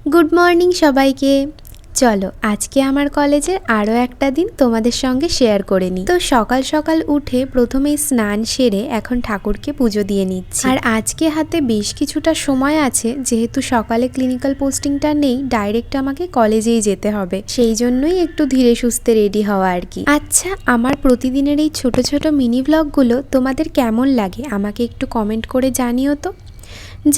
Good morning সবাইকে। চলো আজকে আমার কলেজের আরও একটা দিন তোমাদের সঙ্গে শেয়ার করে নিই। তো সকাল সকাল উঠে প্রথমেই স্নান সেরে এখন ঠাকুরকে পুজো দিয়ে নিচ্ছি। আর আজকে হাতে বেশ কিছুটা সময় আছে, যেহেতু সকালে ক্লিনিক্যাল পোস্টিংটা নেই, ডাইরেক্ট আমাকে কলেজেই যেতে হবে, সেই জন্যই একটু ধীরে সুস্থে রেডি হওয়া আর কি। আচ্ছা, আমার প্রতিদিনের এই ছোট ছোট মিনি ব্লগগুলো তোমাদের কেমন লাগে আমাকে একটু কমেন্ট করে জানিও তো।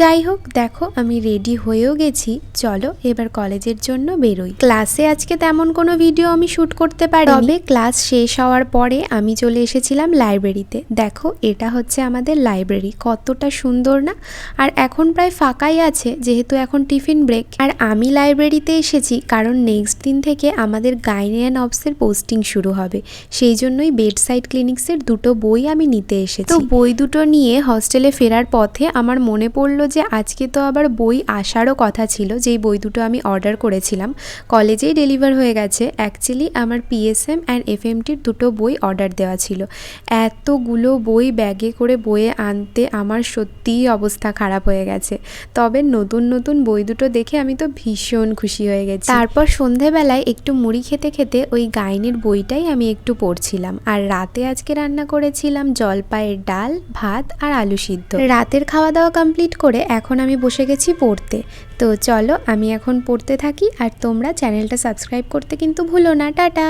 যাই হোক, দেখো আমি রেডি হয়েও গেছি, চলো এবার কলেজের জন্য বেরোই। ক্লাসে আজকে তেমন কোনো ভিডিও আমি শ্যুট করতে পারি, তবে ক্লাস শেষ হওয়ার পরে আমি চলে এসেছিলাম লাইব্রেরিতে। দেখো এটা হচ্ছে আমাদের লাইব্রেরি, কতটা সুন্দর না। আর এখন প্রায় ফাঁকাই আছে, যেহেতু এখন টিফিন ব্রেক। আর আমি লাইব্রেরিতে এসেছি কারণ নেক্সট দিন থেকে আমাদের গাইনিয়ান অবসের পোস্টিং শুরু হবে, সেই জন্যই বেড সাইড ক্লিনিক্সের দুটো বই আমি নিতে এসেছি। তো বই দুটো নিয়ে হস্টেলে ফেরার পথে আমার মনে পড়লো যে আজকে তো আবার বই আসারও কথা ছিল, যেই বই দুটো আমি অর্ডার করেছিলাম কলেজেই ডেলিভার হয়ে গেছে। অ্যাকচুয়ালি আমার পিএসএম অ্যান্ড এফএমটির দুটো বই অর্ডার দেওয়া ছিল। এতগুলো বই ব্যাগে করে বয়ে আনতে আমার সত্যিই অবস্থা খারাপ হয়ে গেছে, তবে নতুন নতুন বই দুটো দেখে আমি তো ভীষণ খুশি হয়ে গেছি। তারপর সন্ধেবেলায় একটু মুড়ি খেতে খেতে ওই গাইনির বইটাই আমি একটু পড়ছিলাম। আর রাতে আজকে রান্না করেছিলাম জলপাইয়ের ডাল, ভাত আর আলু সিদ্ধ। রাতের খাওয়া দাওয়া কমপ্লিট করে এখন আমি বসে গেছি পড়তে। তো চলো আমি এখন পড়তে থাকি, আর তোমরা চ্যানেলটা সাবস্ক্রাইব করতে কিন্তু ভুলো না। টাটা।